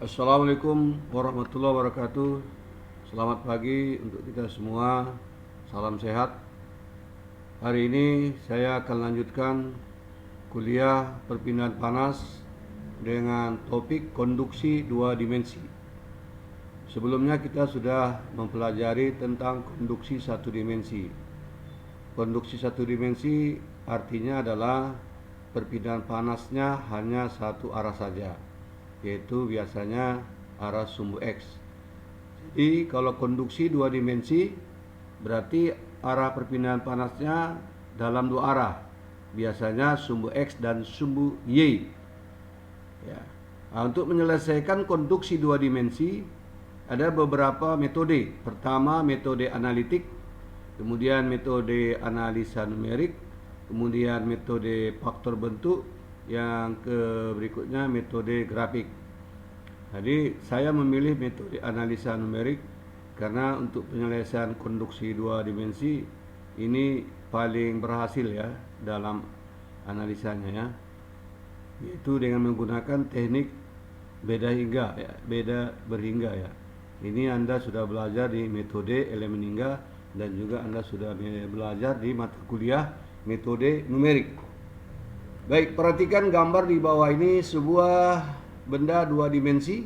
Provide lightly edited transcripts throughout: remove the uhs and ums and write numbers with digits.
Assalamualaikum warahmatullahi wabarakatuh. Selamat pagi untuk kita semua. Salam sehat. Hari ini saya akan lanjutkan kuliah perpindahan panas dengan topik konduksi dua dimensi. Sebelumnya kita sudah mempelajari tentang konduksi satu dimensi. Konduksi satu dimensi artinya adalah perpindahan panasnya hanya satu arah saja, yaitu biasanya arah sumbu X. Jadi kalau konduksi dua dimensi berarti arah perpindahan panasnya dalam dua arah, biasanya sumbu X dan sumbu Y. Ya. Nah, untuk menyelesaikan konduksi dua dimensi ada beberapa metode. Pertama metode analitik, kemudian metode analisa numerik, kemudian metode faktor bentuk, yang berikutnya metode grafik. Jadi saya memilih metode analisa numerik karena untuk penyelesaian konduksi dua dimensi ini paling berhasil ya dalam analisanya ya, yaitu dengan menggunakan teknik beda hingga ya, beda berhingga ya. Ini Anda sudah belajar di metode elemen hingga dan juga Anda sudah belajar di mata kuliah metode numerik. Baik, perhatikan gambar di bawah ini sebuah benda dua dimensi.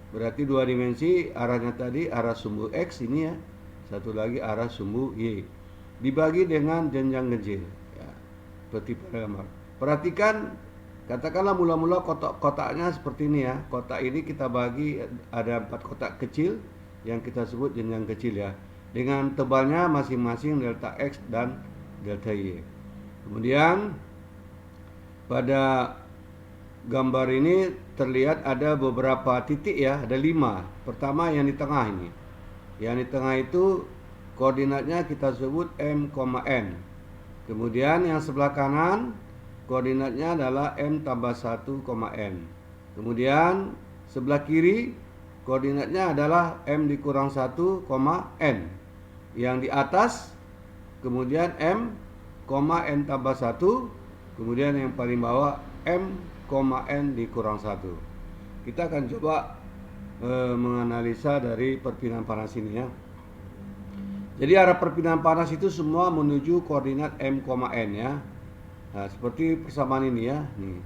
Berarti dua dimensi arahnya tadi arah sumbu X ini ya. Satu lagi arah sumbu Y. Dibagi dengan jenjang ganjil ya, seperti pada gambar. Perhatikan, katakanlah mula-mula kotak-kotaknya seperti ini ya. Kotak ini kita bagi ada 4 kotak kecil yang kita sebut jenjang kecil ya. Dengan tebalnya masing-masing delta X dan delta Y. Kemudian pada gambar ini terlihat ada beberapa titik ya, ada 5. Pertama yang di tengah ini. Yang di tengah itu koordinatnya kita sebut M, N. Kemudian yang sebelah kanan koordinatnya adalah M tambah 1, N. Kemudian sebelah kiri koordinatnya adalah M dikurang 1, N. Yang di atas kemudian M, N tambah 1. Kemudian yang paling bawah M, N dikurang 1. Kita akan coba menganalisa dari perpindahan panas ini ya. Jadi arah perpindahan panas itu semua menuju koordinat M, N ya. Nah, seperti persamaan ini ya. Nih.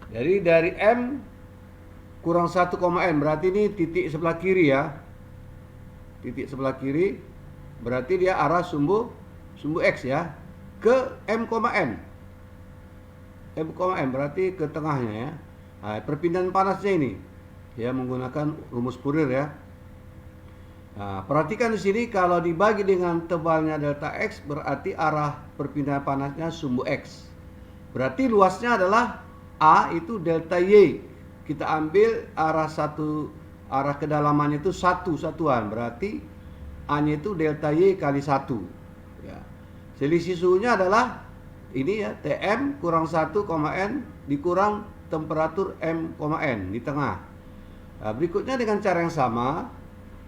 Jadi dari M kurang 1, N berarti ini titik sebelah kiri ya. Titik sebelah kiri berarti dia arah sumbu X ya ke M, N. M, N berarti ke tengahnya ya. Nah, perpindahan panasnya ini ya menggunakan rumus Fourier ya. Nah, perhatikan di sini kalau dibagi dengan tebalnya delta X berarti arah perpindahan panasnya sumbu X. Berarti luasnya adalah A itu delta Y. Kita ambil arah kedalamannya itu satuan. Berarti A-nya itu delta Y kali 1 ya. Selisih suhunya adalah ini ya, Tm kurang 1, N dikurang temperatur M, N di tengah. Nah, berikutnya dengan cara yang sama,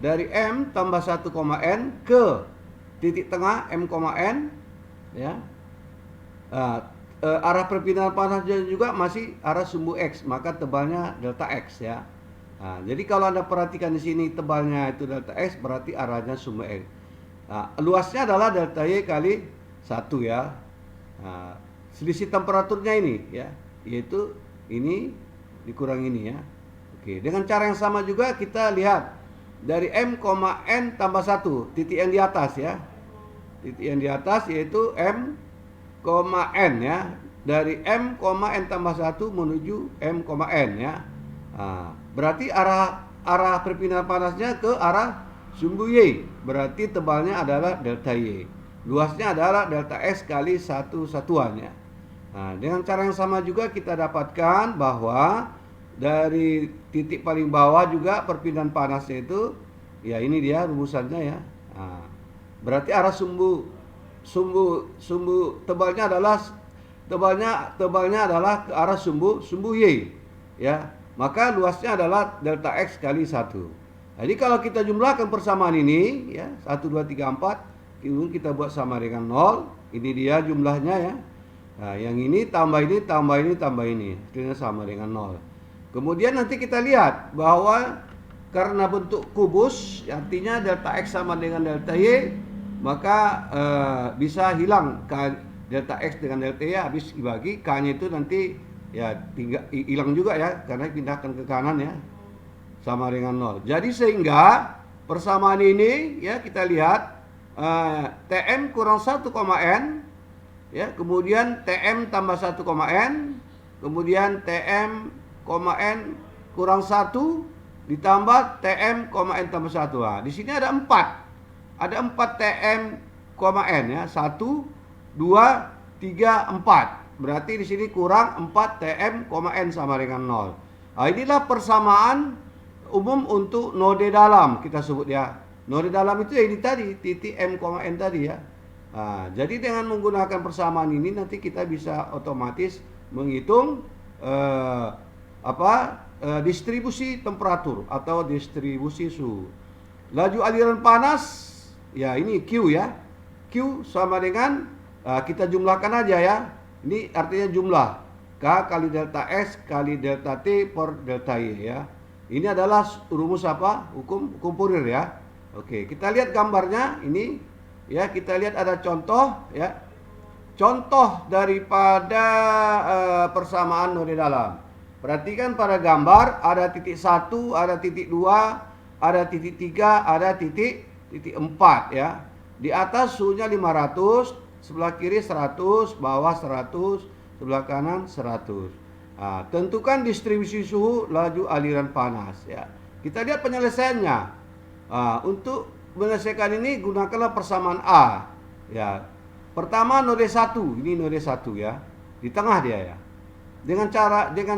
dari M tambah 1, N ke titik tengah M, N ya. Nah, arah perpindahan panasnya juga masih arah sumbu X, maka tebalnya delta X ya. Nah, jadi kalau Anda perhatikan di sini tebalnya itu delta X berarti arahnya sumbu X. Nah, luasnya adalah delta Y kali 1 ya. Nah, selisih temperaturnya ini ya, yaitu ini dikurang ini ya. Oke, dengan cara yang sama juga kita lihat dari M, N tambah 1, titik yang di atas ya. Titik yang di atas yaitu M, N ya. Dari M, N tambah 1 menuju M, N ya. Nah, berarti arah perpindahan panasnya ke arah sumbu Y. Berarti tebalnya adalah delta Y. Luasnya adalah delta X kali 1 satuannya. Nah, dengan cara yang sama juga kita dapatkan bahwa dari titik paling bawah juga perpindahan panasnya itu ya ini dia rumusannya ya. Nah, berarti arah sumbu tebalnya adalah ke arah sumbu Y ya. Maka luasnya adalah delta X kali 1. Jadi kalau kita jumlahkan persamaan ini ya, 1 2 3 4 kita buat sama dengan 0. Ini dia jumlahnya ya. Nah, yang ini tambah ini tambah ini tambah ini, hasilnya sama dengan 0. Kemudian nanti kita lihat bahwa karena bentuk kubus, artinya delta X sama dengan delta Y, maka bisa hilang delta X dengan delta Y habis dibagi, K-nya itu nanti ya tinggal hilang juga ya, karena pindahkan ke kanan ya, sama dengan 0. Jadi sehingga persamaan ini ya kita lihat Tm kurang 1, N ya, kemudian Tm tambah 1, N, kemudian Tm, N kurang 1 ditambah Tm, N tambah 1. Nah, di sini ada 4. Ada 4 Tm, N ya. 1 2 3 4. Berarti di sini kurang 4 Tm, N sama dengan 0. Nah, inilah persamaan umum untuk node dalam kita sebut ya. Node dalam itu ya ini tadi, titik M, N tadi ya. Nah, jadi dengan menggunakan persamaan ini nanti kita bisa otomatis menghitung distribusi temperatur atau distribusi suhu. Laju aliran panas ya ini Q ya. Q sama dengan kita jumlahkan aja ya. Ini artinya jumlah K kali delta S kali delta T per delta Y ya. Ini adalah rumus apa? Hukum Fourier ya. Oke, kita lihat gambarnya ini ya, kita lihat ada contoh ya. Contoh daripada persamaan node dalam. Perhatikan pada gambar ada titik 1, ada titik 2, ada titik 3, ada titik 4 ya. Di atas suhunya 500, sebelah kiri 100, bawah 100, sebelah kanan 100. Nah, tentukan distribusi suhu laju aliran panas ya. Kita lihat penyelesaiannya. Untuk menyelesaikan ini gunakanlah persamaan A ya. Pertama node 1, ini node 1 ya. Di tengah dia ya. Dengan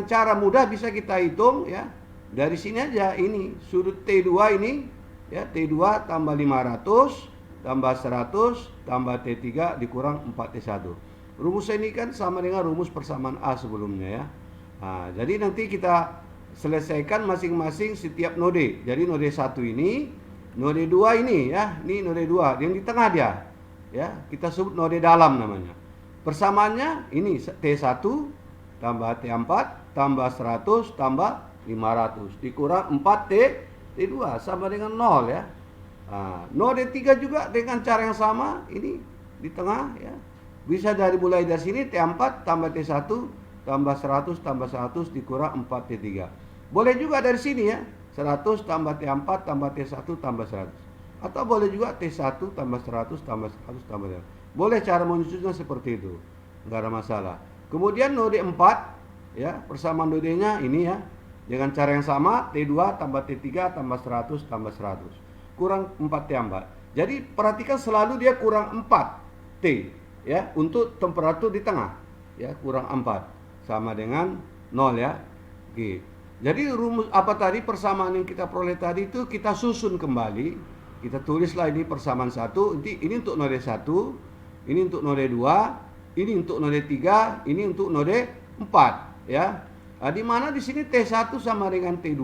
cara mudah bisa kita hitung ya. Dari sini aja ini sudut T2 ini ya, T2 tambah 500 tambah 100 tambah T3 dikurang 4T1. Rumus ini kan sama dengan rumus persamaan A sebelumnya ya. Nah, jadi nanti kita selesaikan masing-masing setiap node. Jadi node 1 ini, node 2 ini ya, ini node 2 yang di tengah dia. Ya, kita sebut node dalam namanya. Persamaannya ini T1 tambah T4 tambah 100 tambah 500 dikurang 4T2 sama dengan 0 ya. Nah, node 3 juga dengan cara yang sama, ini di tengah ya. Bisa mulai dari sini T4 tambah T1 tambah 100 tambah 100 dikurang 4T3. Boleh juga dari sini ya, 100 tambah T4 tambah T1 tambah 100. Atau boleh juga T1 tambah 100 tambah 100 tambah 100. Boleh cara menyusunnya seperti itu, nggak ada masalah. Kemudian node 4 ya, persamaan nodenya ini ya. Dengan cara yang sama, T2 tambah T3 tambah 100 tambah 100. Kurang 4T4. Jadi perhatikan selalu dia kurang 4T ya, untuk temperatur di tengah. Ya, kurang 4 sama dengan 0 ya. Oke. Jadi rumus apa tadi, persamaan yang kita peroleh tadi itu kita susun kembali. Kita tulislah ini persamaan 1, ini untuk node 1, ini untuk node 2, ini untuk node 3, ini untuk node 4 ya. Nah, di mana di sini T1 sama dengan T2,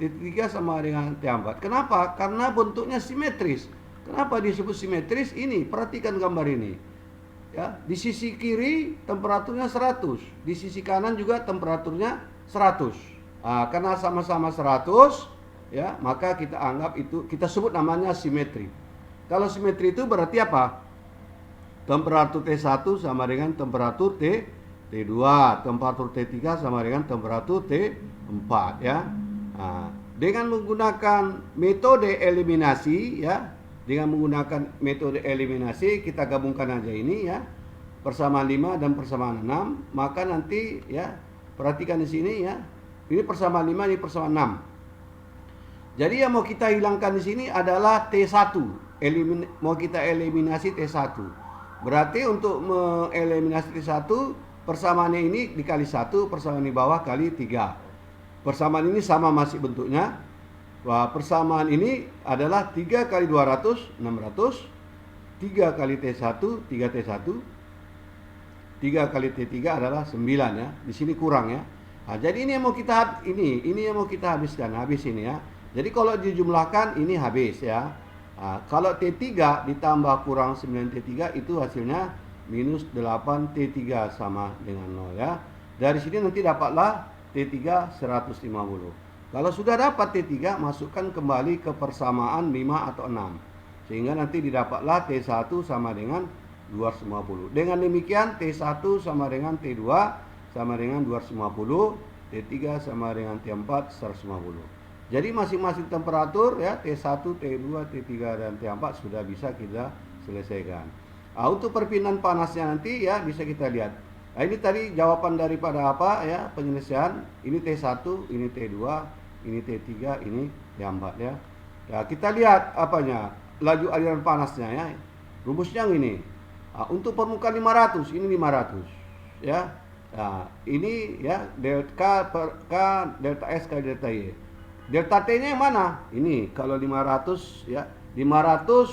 T3 sama dengan T4. Kenapa? Karena bentuknya simetris. Kenapa disebut simetris? Ini, perhatikan gambar ini. Ya, di sisi kiri temperaturnya 100, di sisi kanan juga temperaturnya 100. Nah, karena sama-sama 100 ya, maka kita anggap itu, kita sebut namanya simetri. Kalau simetri itu berarti apa? Temperatur T1 sama dengan temperatur T2, temperatur T3 sama dengan temperatur T4 ya. Nah, dengan menggunakan metode eliminasi ya, dengan menggunakan metode eliminasi kita gabungkan aja ini ya, persamaan 5 dan persamaan 6, maka nanti ya, perhatikan di sini ya. Ini persamaan 5, ini persamaan 6. Jadi yang mau kita hilangkan di sini adalah T1. Mau kita eliminasi T1. Berarti untuk mengeliminasi T1, persamaannya ini dikali 1, persamaan di bawah kali 3. Persamaan ini sama masih bentuknya. Wah, persamaan ini adalah 3 kali 200, 600. 3 kali T1, 3T1. 3 kali T3 adalah 9 ya. Di sini kurang ya. Nah, jadi ini yang mau kita habiskan, habis ini ya. Jadi kalau dijumlahkan ini habis ya. Nah, kalau T3 ditambah kurang 9T3 itu hasilnya minus 8T3 sama dengan 0 ya. Dari sini nanti dapatlah T3 150. Kalau sudah dapat T3, masukkan kembali ke persamaan 5 atau 6. Sehingga nanti didapatlah T1 sama dengan 250. Dengan demikian T1 sama dengan T2 sama dengan 250, T3 sama dengan T4 150. Jadi masing-masing temperatur ya T1, T2, T3 dan T4 sudah bisa kita selesaikan. Untuk perpindahan panasnya nanti ya bisa kita lihat. Ini tadi jawaban daripada apa ya penyelesaian. Ini T1, ini T2, ini T3, ini T4 ya. Ya kita lihat apanya laju aliran panasnya ya. Rumusnya yang ini. Untuk permukaan 500 ini 500 ya. Nah, ini ya delta K delta S kali delta Y. Delta T-nya yang mana? Ini kalau 500 ya. 500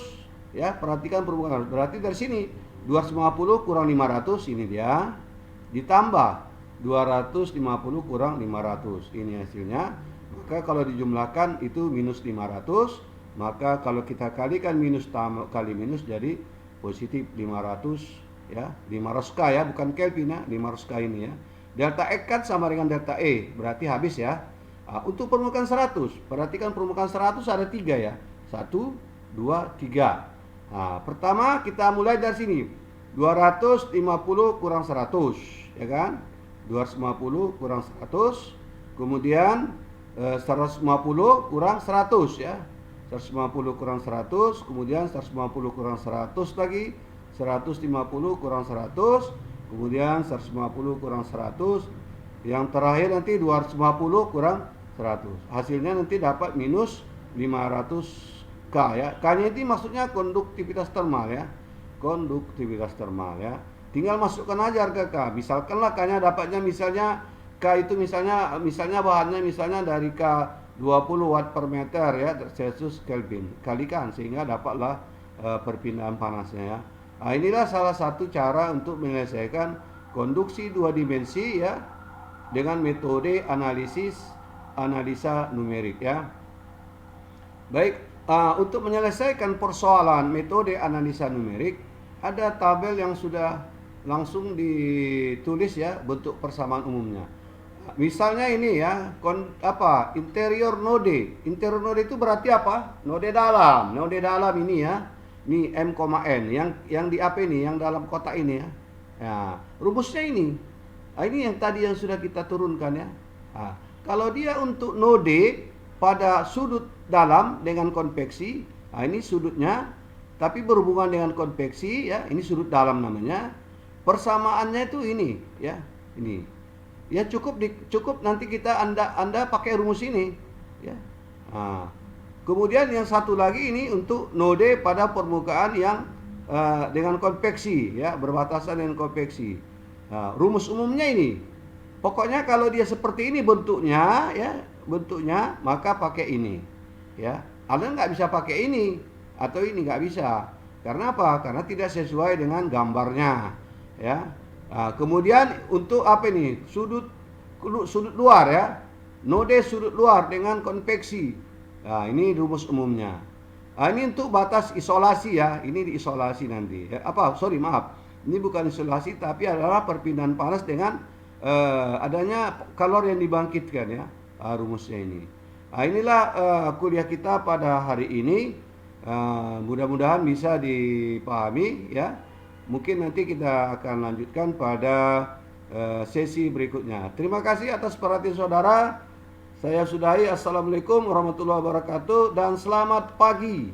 ya, perhatikan permukaan. Berarti dari sini 250 kurang 500 ini dia. Ditambah 250 kurang 500. Ini hasilnya. Maka kalau dijumlahkan itu minus 500. Maka kalau kita kalikan minus kali minus jadi positif 500 ya. 500 K ya, bukan Kelvin ya. 500 K ini ya. Delta X kan sama dengan delta E. Berarti habis ya. Untuk permukaan 100, perhatikan permukaan 100 ada 3 ya. 1, 2, 3. Pertama kita mulai dari sini. 250 kurang 100, ya kan? 250 kurang 100. Kemudian 150 kurang 100 ya. 150 kurang 100, kemudian 150 kurang 100 lagi. 150 kurang 100, kemudian 150 kurang 100. Yang terakhir nanti 250 kurang 100. Hasilnya nanti dapat minus 500 K ya. K-nya itu maksudnya konduktivitas termal ya. Konduktivitas termal ya. Tinggal masukkan aja harga K. Misalkanlah K-nya dapatnya misalnya K itu misalnya bahannya misalnya dari K 20 watt per meter ya Celsius Kelvin. Kalikan sehingga dapatlah perpindahan panasnya ya. Inilah salah satu cara untuk menyelesaikan konduksi dua dimensi ya dengan metode analisa numerik ya. Baik, untuk menyelesaikan persoalan metode analisa numerik ada tabel yang sudah langsung ditulis ya bentuk persamaan umumnya. Misalnya ini ya, interior node. Interior node itu berarti apa? Node dalam. Node dalam ini ya. Ini M, N yang di apa ini? Yang dalam kotak ini ya. Nah, rumusnya ini. Ini yang tadi yang sudah kita turunkan ya. Kalau dia untuk node pada sudut dalam dengan konveksi, ini sudutnya, tapi berhubungan dengan konveksi ya, ini sudut dalam namanya. Persamaannya itu ini ya, ini. Ya cukup nanti kita Anda pakai rumus ini ya. Kemudian yang satu lagi ini untuk node pada permukaan yang dengan konveksi ya, berbatasan dengan konveksi. Rumus umumnya ini. Pokoknya kalau dia seperti ini bentuknya ya, maka pakai ini ya. Anda nggak bisa pakai ini atau ini nggak bisa. Karena apa? Karena tidak sesuai dengan gambarnya ya. Kemudian untuk apa ini? Sudut luar ya. Node sudut luar dengan konveksi. Ini rumus umumnya. Ini untuk batas isolasi ya. Ini diisolasi nanti. Ini bukan isolasi tapi adalah perpindahan panas dengan adanya kalor yang dibangkitkan ya. Rumusnya ini. Inilah kuliah kita pada hari ini. Mudah-mudahan bisa dipahami ya. Mungkin nanti kita akan lanjutkan pada sesi berikutnya. Terima kasih atas perhatian saudara. Saya sudahi. Assalamualaikum warahmatullahi wabarakatuh dan selamat pagi.